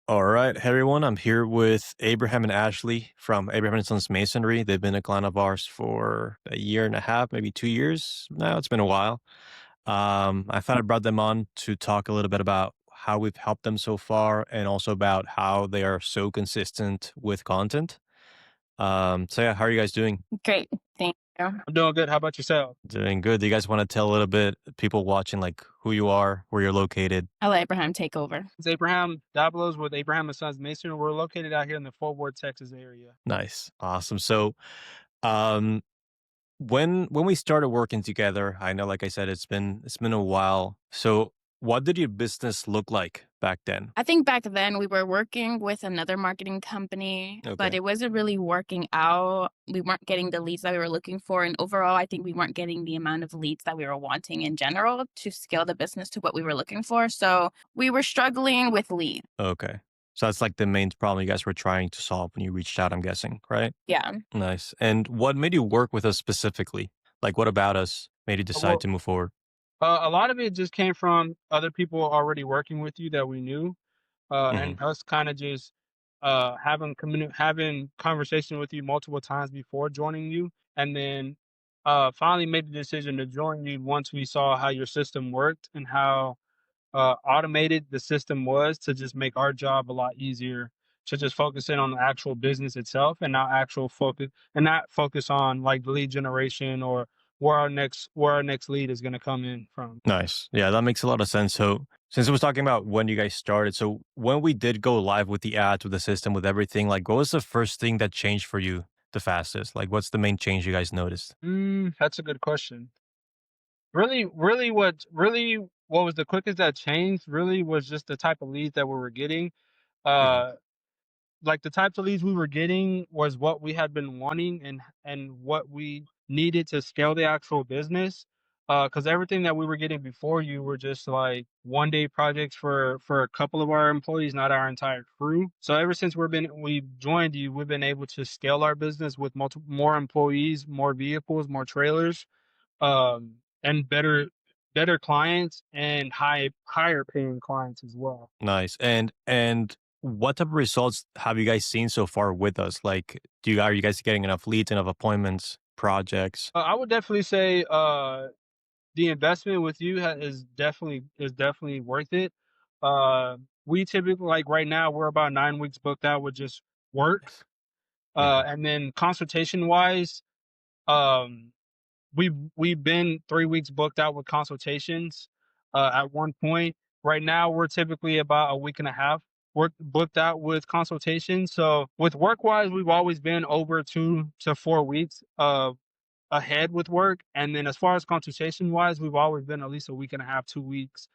All right. Hey, everyone. I'm here with Abraham and Ashley from Abraham Sons Masonry. They've been a client of ours for a year and a half, maybe 2 years now. It's been a while. I thought I brought them on to talk a little bit about how we've helped them so far and also about how they are so consistent with content. So, yeah, how are you guys doing? Great. Thank you. I'm doing good. How about yourself? Doing good. Do you guys want to tell a little bit, people watching, like who you are, where you're located? I'll let Abraham take over. It's Abraham Dabblos with Abraham Sons Masonry. We're located out here in the Fort Worth, Texas area. Nice. Awesome. So, um, when we started working together, I know, like I said, it's been a while. So, what did your business look like back then? I think back then we were working with another marketing company, but Okay, it wasn't really working out. We weren't getting the leads that we were looking for. And overall, I think we weren't getting the amount of leads that we were wanting in general to scale the business to what we were looking for. So we were struggling with leads. okay. So that's like the main problem you guys were trying to solve when you reached out. I'm guessing, right? Yeah. Nice. And what made you work with us specifically? Like, what about us made you decide Well, to move forward? a lot of it just came from other people already working with you that we knew, Hmm. and us kind of just having conversation with you multiple times before joining you, and then finally made the decision to join you once we saw how your system worked and how automated the system was to just make our job a lot easier to just focus in on the actual business itself and not focus on like the lead generation or where our next lead is going to come in from. Nice. Yeah, that makes a lot of sense. So, since I was talking about when you guys started, so when we did go live with the ads, with the system, with everything, like what was the first thing that changed for you the fastest? Like, what's the main change you guys noticed? That's a good question. Really what was the quickest that changed really was just the type of leads that we were getting. Hmm. uh like the types of leads we were getting was what we had been wanting and what we needed to scale the actual business. Because everything that we were getting before you were just like 1 day projects for a couple of our employees, not our entire crew. So ever since we joined you, we've been able to scale our business with multiple more employees, more vehicles, more trailers, and better clients and higher paying clients as well. Nice. And what type of results have you guys seen so far with us? Like, are you guys getting enough leads, enough appointments, projects? I would definitely say the investment with you is definitely worth it. We typically like right now we're about 9 weeks booked out with just work, Hmm. and then consultation wise, um, we've been 3 weeks booked out with consultations. At one point, right now we're typically about a week and a half work booked out with consultations. So with work wise, we've always been over 2 to 4 weeks ahead with work. And then as far as consultation wise, we've always been at least a week and a half, 2 weeks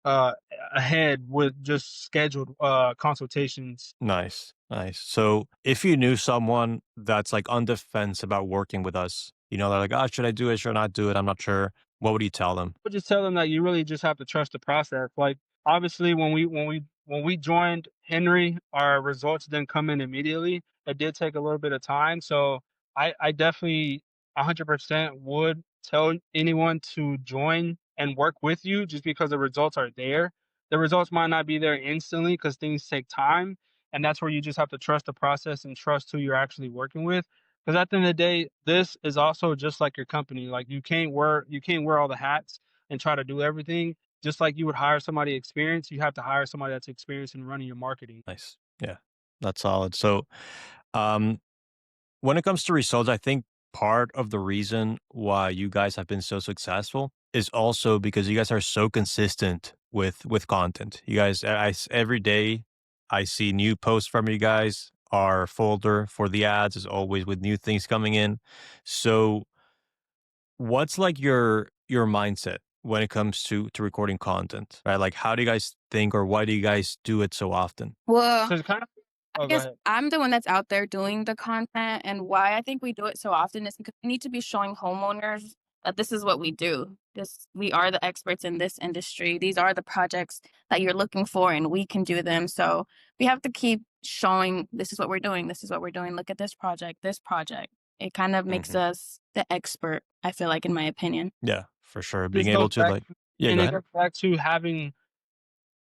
uh, ahead with just scheduled consultations. Nice, nice. So, if you knew someone that's like on the fence about working with us, they're like, "Oh, should I do it? Should I not do it? I'm not sure." What would you tell them? But just tell them that you really just have to trust the process. Like obviously when we joined Henry, our results didn't come in immediately. It did take a little bit of time. So I definitely 100% would tell anyone to join and work with you just because the results are there. The results might not be there instantly because things take time. And that's where you just have to trust the process and trust who you're actually working with. Because at the end of the day, this is also just like your company. Like you can't wear all the hats and try to do everything. Just like you would hire somebody experienced, you have to hire somebody that's experienced in running your marketing. Nice. Yeah, that's solid. So, um, when it comes to results, I think part of the reason why you guys have been so successful is also because you guys are so consistent with content. You guys, every day I see new posts from you guys. Our folder for the ads is always with new things coming in. So, what's like your mindset when it comes to recording content, right? Like, how do you guys think, or why do you guys do it so often? Well, So it's kind of I oh go guess ahead. I'm the one that's out there doing the content, and why I think we do it so often is because we need to be showing homeowners that this is what we do. We are the experts in this industry. These are the projects that you're looking for, and we can do them. So we have to keep showing this is what we're doing. This is what we're doing. Look at this project. This project. It kind of makes Hmm. us the expert. I feel like, in my opinion. Yeah, for sure. Being This able goes to back like, yeah, and go it ahead. goes back to having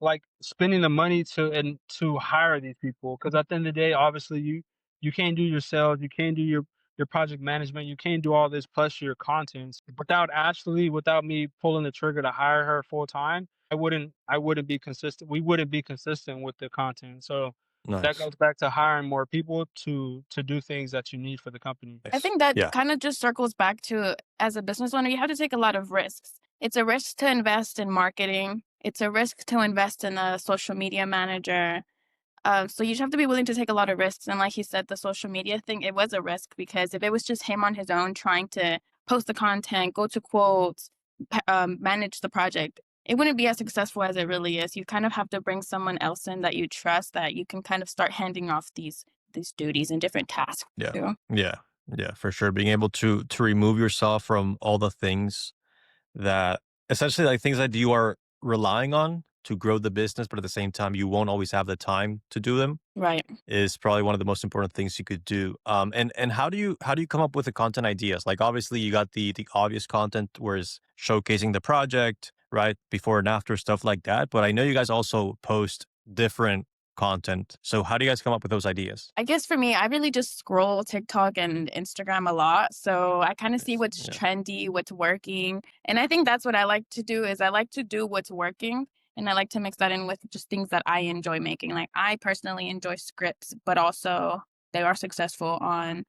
like spending the money to hire these people. Because at the end of the day, obviously you can't do your sales, you can't do your project management, you can't do all this plus your contents without me pulling the trigger to hire her full time. I wouldn't be consistent. We wouldn't be consistent with the content. So that Nice. goes back to hiring more people to do things that you need for the company. I Nice. think that Yeah. kind of just circles back to as a business owner, you have to take a lot of risks. It's a risk to invest in marketing. It's a risk to invest in a social media manager. So you just have to be willing to take a lot of risks. And like he said, the social media thing, it was a risk because if it was just him on his own trying to post the content, go to quotes, manage the project, it wouldn't be as successful as it really is. You kind of have to bring someone else in that you trust that you can kind of start handing off these duties and different tasks Yeah. to. Yeah. Yeah, for sure. Being able to remove yourself from all the things that essentially like things that you are relying on to grow the business, but at the same time you won't always have the time to do them Right. is probably one of the most important things you could do. And how do you come up with the content ideas? Like obviously you got the obvious content, whereas showcasing the project, right, before and after stuff like that. But I know you guys also post different content. So how do you guys come up with those ideas? I guess for me, I really just scroll TikTok and Instagram a lot. So I kind of see Nice. what's Yeah. trendy, what's working. And I think that's what I like to do is I like to do what's working and I like to mix that in with just things that I enjoy making. Like I personally enjoy scripts, but also they are successful on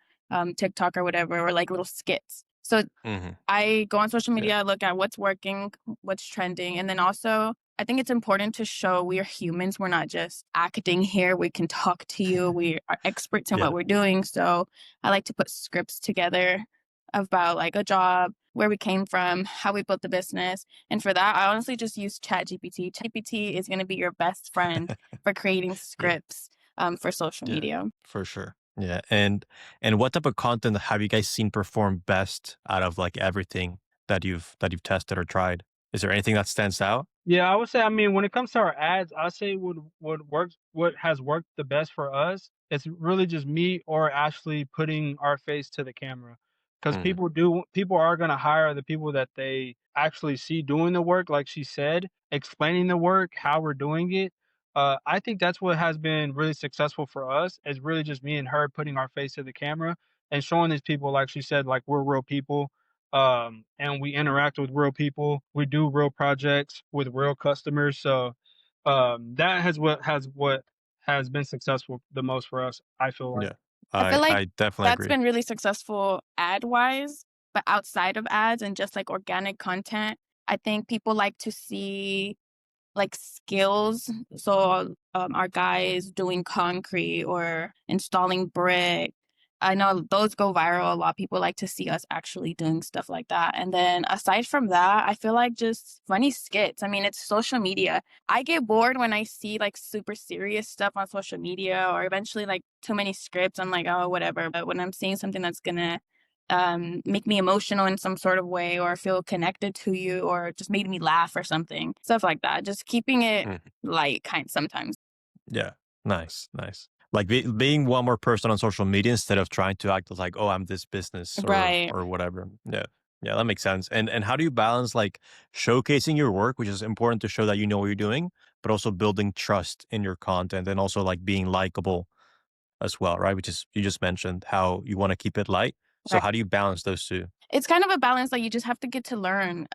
TikTok or whatever, or like little skits. So Hmm. I go on social Yeah. media, look at what's working, what's trending, and then also I think it's important to show we are humans. We're not just acting here. We can talk to you. We are experts in Yeah. what we're doing. So I like to put scripts together about like a job, where we came from, how we built the business. And for that, I honestly just use ChatGPT. ChatGPT is going to be your best friend for creating Yeah. scripts for social Yeah. media. For sure. Yeah. And what type of content have you guys seen perform best out of like everything that you've tested or tried? Is there anything that stands out? Yeah, I would say, I mean, when it comes to our ads, I say what has worked the best for us is really just me or Ashley putting our face to the camera. Because Hmm. people are gonna hire the people that they actually see doing the work, like she said, explaining the work, how we're doing it. I think that's what has been really successful for us, is really just me and her putting our face to the camera and showing these people, like she said, like we're real people, and we interact with real people. We do real projects with real customers. So that has been successful the most for us. I feel like. Yeah. I feel like I definitely that's agree. been really successful ad wise, but outside of ads and just like organic content, I think people like to see like skills. So our guys doing concrete or installing brick. I know those go viral a lot. People like to see us actually doing stuff like that. And then aside from that, I feel like just funny skits. I mean, it's social media. I get bored when I see like super serious stuff on social media or eventually like too many scripts. I'm like, oh, whatever. But when I'm seeing something that's gonna make me emotional in some sort of way or feel connected to you or just made me laugh or something. Stuff like that. Just keeping it Mhm. light kind sometimes. Yeah. Nice. Nice. Like being one more person on social media instead of trying to act as like, oh, I'm this business Right. or whatever. Yeah. Yeah, that makes sense. And how do you balance like showcasing your work, which is important to show that you know what you're doing, but also building trust in your content and also like being likable as well, right? Which is you just mentioned how you want to keep it light. So Right. how do you balance those two? It's kind of a balance that you just have to get to learn.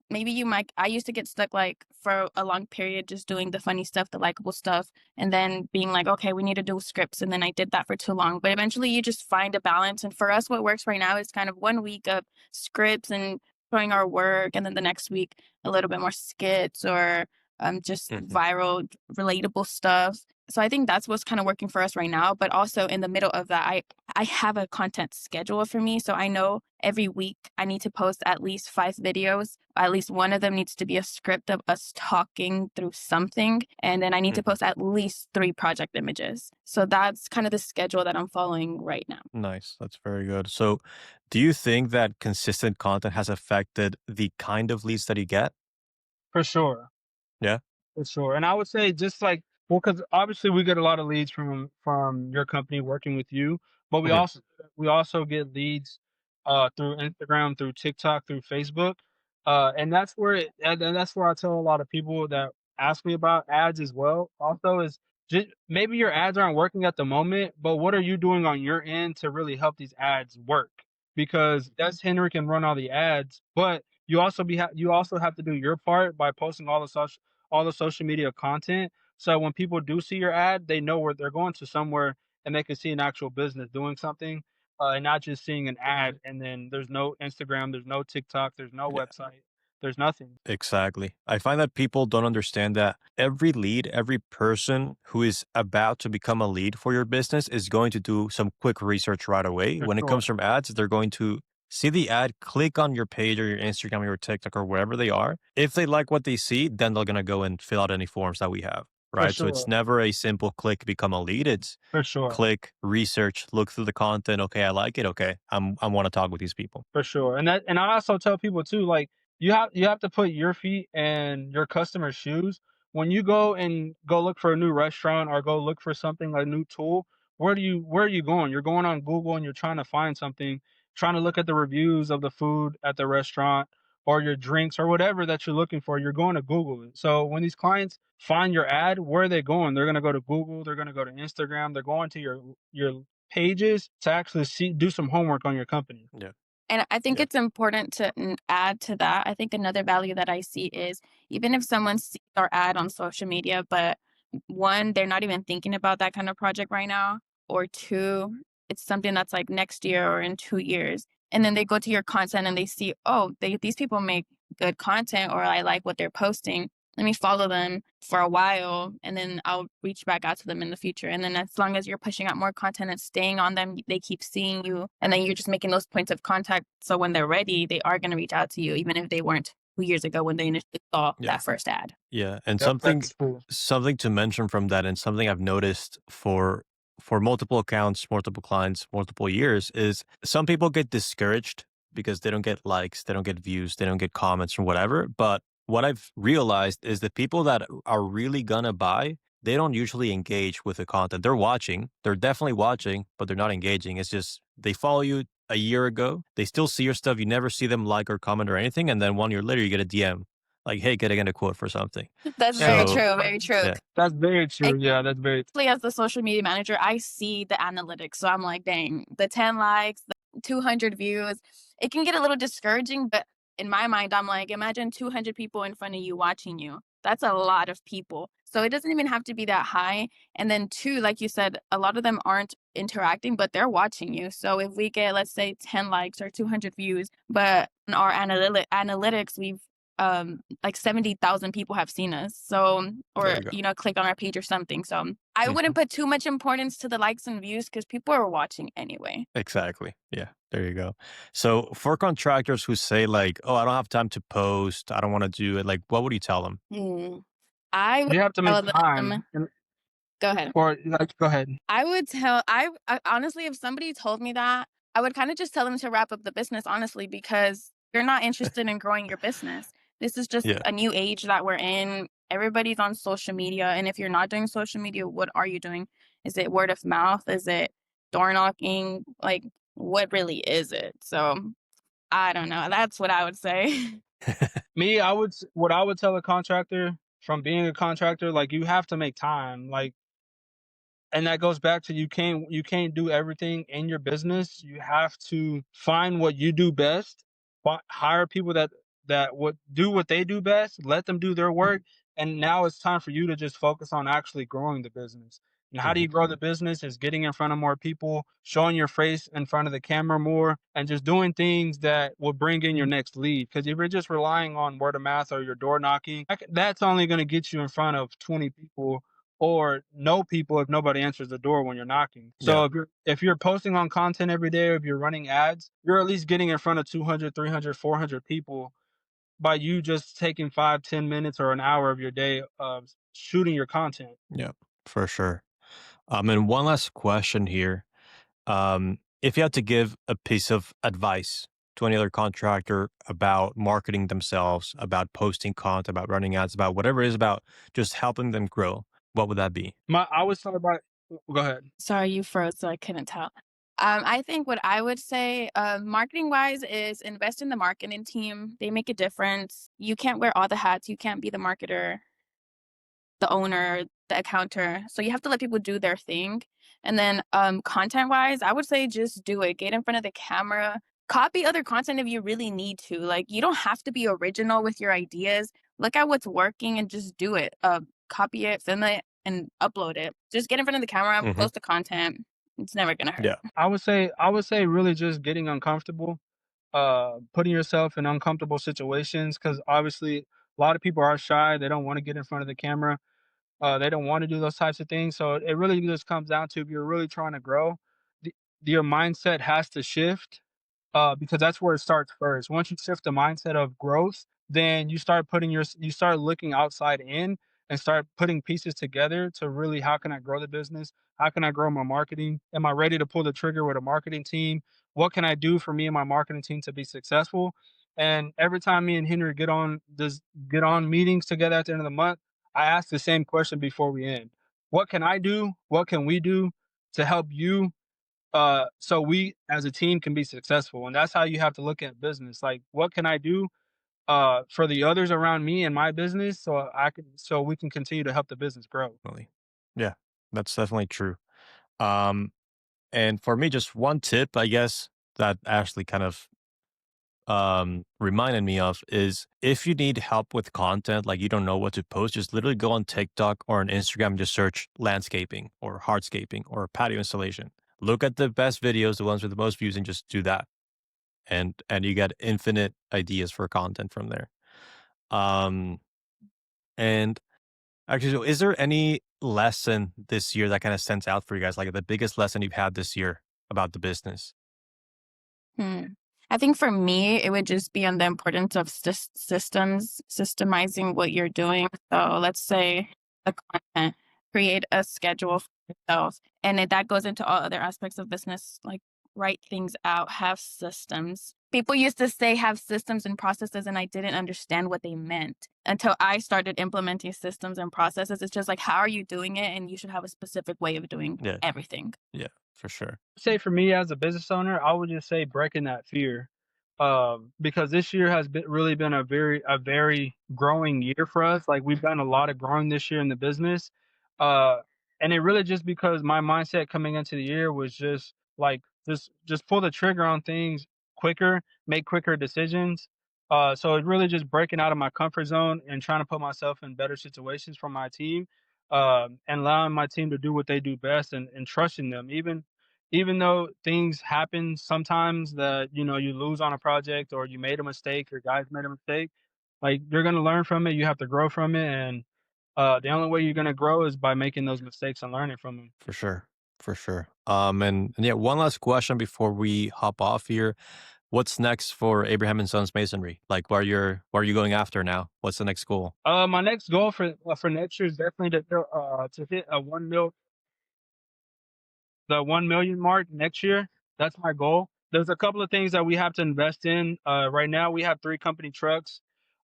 Maybe you might. I used to get stuck like for a long period just doing the funny stuff, the likable stuff, and then being like, okay, we need to do scripts, and then I did that for too long. But eventually, you just find a balance. And for us, what works right now is kind of 1 week of scripts and showing our work, and then the next week a little bit more skits or just Hmm. viral, relatable stuff. So I think that's what's kind of working for us right now. But also in the middle of that, I have a content schedule for me. So I know every week I need to post at least 5 videos. At least one of them needs to be a script of us talking through something. And then I need to Hmm. post at least 3 project images. So that's kind of the schedule that I'm following right now. Nice. That's very good. So do you think that consistent content has affected the kind of leads that you get? For sure. Yeah. For sure. And I would say just like, well, because obviously we get a lot of leads from your company working with you, but we Hmm. also get leads through Instagram, through TikTok, through Facebook. And that's where I tell a lot of people that ask me about ads as well. Also, is just maybe your ads aren't working at the moment, but what are you doing on your end to really help these ads work? Because that's Henry can run all the ads, but you also have to do your part by posting all the social media content. So when people do see your ad, they know where they're going to somewhere and they can see an actual business doing something, and not just seeing an ad and then there's no Instagram, there's no TikTok, there's no Yeah. website, there's nothing. Exactly. I find that people don't understand that every lead, every person who is about to become a lead for your business is going to do some quick research right away. For When it comes sure. from ads, they're going to see the ad, click on your page or your Instagram or your TikTok or wherever they are. If they like what they see, then they're going to go and fill out any forms that we have. For Right. So it's sure. never a simple click, become a lead. It's For sure. click, research, look through the content. Okay. I like it. Okay. I want to talk with these people. For sure. And I also tell people too, like you have to put your feet in your customer's shoes. When you go look for a new restaurant or go look for something, like a new tool, where are you going? You're going on Google and you're trying to find something, trying to look at the reviews of the food at the restaurant or your drinks or whatever that you're looking for. You're going to Google it. So when these clients find your ad, where are they going? They're gonna go to Google, they're gonna go to Instagram, they're going to your pages to actually see do some homework on your company. Yeah. And I think Yeah. it's important to add to that. I think another value that I see is even if someone sees our ad on social media, but one, they're not even thinking about that kind of project right now, or two, it's something that's like next year or in 2 years. And then they go to your content and they see, oh, these people make good content, or I like what they're posting. Let me follow them for a while and then I'll reach back out to them in the future. And then as long as you're pushing out more content and staying on them, they keep seeing you. And then you're just making those points of contact. So when they're ready, they are going to reach out to you, even if they weren't 2 years ago when they initially saw Yeah. that first ad. Yeah, and Yep, something that's true. something to mention from that and something I've noticed for multiple accounts, multiple clients, multiple years is some people get discouraged because they don't get likes, they don't get views, they don't get comments or whatever, but what I've realized is that people that are really gonna buy, they don't usually engage with the content. They're watching, they're definitely watching, but they're not engaging. It's just they follow you a year ago, they still see your stuff, you never see them like or comment or anything, and then 1 year later you get a DM like, "Hey, can I get a quote for something?" That's very Yeah, So, true. Very true. yeah, that's very true. Yeah, that's very Especially as the social media manager, I see the analytics. So I'm like, dang, the 10 likes, the 200 views. It can get a little discouraging, but in my mind, I'm like, imagine 200 people in front of you watching you. That's a lot of people. So it doesn't even have to be that high. And then, two, like you said, a lot of them aren't interacting, but they're watching you. So if we get, let's say, 10 likes or 200 views, but in our analytics, we've like 70,000 people have seen us. So, there or, you go. clicked on our page or something. So I Mhm. wouldn't put too much importance to the likes and views because people are watching anyway. Exactly. Yeah, there you go. So, for contractors who say like, "Oh, I don't have time to post, I don't wanna do it," like, what would you tell them? Hmm. I would you have to make tell time them, go ahead. or like go ahead. I would tell I honestly, if somebody told me that, I would kinda just tell them to wrap up the business, honestly, because you're not interested in growing your business. This is just Yeah, a new age that we're in. Everybody's on social media, and if you're not doing social media, what are you doing? Is it word of mouth? Is it door knocking? Like, what really is it? So, I don't know. That's what I would say. Me, what I would tell a contractor from being a contractor, like you have to make time. Like, and that goes back to you can't do everything in your business. You have to find what you do best, hire people that would do what they do best, let them do their work, and now it's time for you to just focus on actually growing the business. And how do mhm, you grow the business is getting in front of more people, showing your face in front of the camera more, and just doing things that will bring in your next lead. Because if you're just relying on word of mouth or your door knocking, that's only going to get you in front of 20 people or no people if nobody answers the door when you're knocking. yeah, So if you're posting on content every day or if you're running ads, you're at least getting in front of 200, 300, 400 people by you just taking 5, 10 minutes or an hour of your day of shooting your content. yeah, for sure. And one last question here. If you had to give a piece of advice to any other contractor about marketing themselves, about posting content, about running ads, about whatever it is about just helping them grow, what would that be? I was talking about. Go ahead. Sorry, you froze, so I couldn't tell. I think what I would say, marketing wise, is invest in the marketing team. They make a difference. You can't wear all the hats. You can't be the marketer the owner, the accountant. So you have to let people do their thing. And then content wise, I would say just do it. Get in front of the camera. Copy other content if you really need to. Like you don't have to be original with your ideas. Look at what's working and just do it. Copy it, film it, and upload it. Just get in front of the camera, Mhm. post the content. It's never gonna hurt. Yeah. I would say really just getting uncomfortable, putting yourself in uncomfortable situations because obviously a lot of people are shy. They don't want to get in front of the camera. They don't want to do those types of things. So it really just comes down to if you're really trying to grow, the, your mindset has to shift because that's where it starts first. Once you shift the mindset of growth, then you start looking outside in and start putting pieces together to really how can I grow the business? How can I grow my marketing? Am I ready to pull the trigger with a marketing team? What can I do for me and my marketing team to be successful? And every time me and Henry get on meetings together at the end of the month, I ask the same question before we end. What can I do? What can we do to help you so we as a team can be successful? And that's how you have to look at business. Like, what can I do for the others around me and my business so we can continue to help the business grow? Definitely. Yeah, that's definitely true. Um, and for me, just one tip, I guess, that actually kind of reminded me of is if you need help with content, like you don't know what to post, just literally go on TikTok or on Instagram and just search landscaping or hardscaping or patio installation. Look at the best videos, the ones with the most views, and just do that. And you get infinite ideas for content from there. Um, and actually, so is there any lesson this year that kind of stands out for you guys? Like the biggest lesson you've had this year about the business? Hmm. I think for me, it would just be on the importance of systems, systemizing what you're doing. So let's say the content, create a schedule for yourself. And that goes into all other aspects of business, like write things out, have systems. People used to say have systems and processes, and I didn't understand what they meant until I started implementing systems and processes. It's just like, how are you doing it? And you should have a specific way of doing Yeah, everything. yeah, for sure. Say for me as a business owner, I would just say breaking that fear. Because this year has really been a very growing year for us. Like we've done a lot of growing this year in the business. Uh, and it really just because my mindset coming into the year was just like just pull the trigger on things quicker, make quicker decisions. So it's really just breaking out of my comfort zone and trying to put myself in better situations for my team, and allowing my team to do what they do best and trusting them. Even though things happen sometimes that you lose on a project or you made a mistake or guys made a mistake, like you're going to learn from it. You have to grow from it, and the only way you're going to grow is by making those mistakes and learning from them. For sure. For sure. And yeah, one last question before we hop off here. What's next for Abraham and Sons Masonry? Like where are you going after now? What's the next goal? My next goal for next year is definitely to hit the 1 million mark next year. That's my goal. There's a couple of things that we have to invest in. Right now, we have 3 company trucks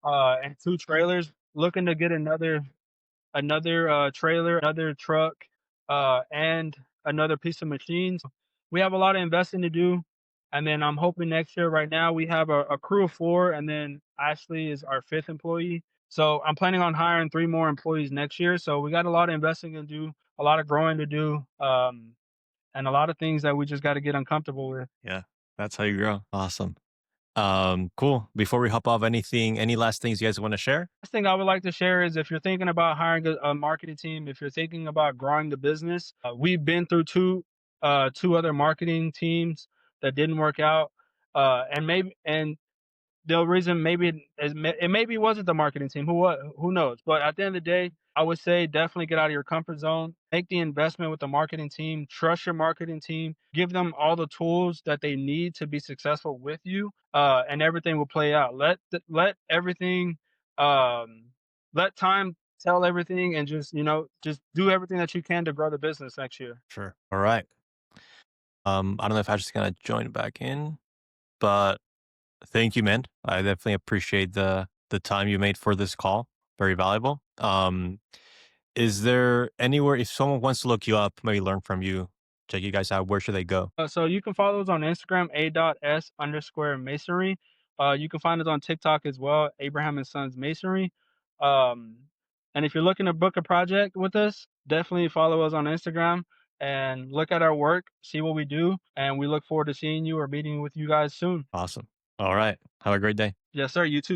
and 2 trailers. Looking to get another trailer, another truck, and another piece of machines. We have a lot of investing to do. And then I'm hoping next year, right now, we have a crew of 4, and then Ashley is our 5th employee. So I'm planning on hiring 3 more employees next year. So we got a lot of investing to do, a lot of growing to do, and a lot of things that we just got to get uncomfortable with. Yeah. That's how you grow. Awesome. Cool. Before we hop off, any last things you guys want to share? Last thing I would like to share is if you're thinking about hiring a marketing team, if you're thinking about growing the business, we've been through two other marketing teams that didn't work out, and the reason maybe it maybe wasn't the marketing team. Who knows? But at the end of the day, I would say definitely get out of your comfort zone. Make the investment with the marketing team. Trust your marketing team. Give them all the tools that they need to be successful with you, and everything will play out. Let everything, um, let time tell everything, and just do everything that you can to grow the business next year. Sure. All right. I don't know if I just gonna join back in, but thank you, man. I definitely appreciate the time you made for this call. Very valuable. Is there anywhere if someone wants to look you up, maybe learn from you, check you guys out, where should they go? So you can follow us on Instagram, a.s_masonry. You can find us on TikTok as well, Abraham and Sons Masonry. Um, And if you're looking to book a project with us, definitely follow us on Instagram and look at our work, see what we do, and we look forward to seeing you or meeting with you guys soon. Awesome. All right. Have a great day. Yes, sir. You too.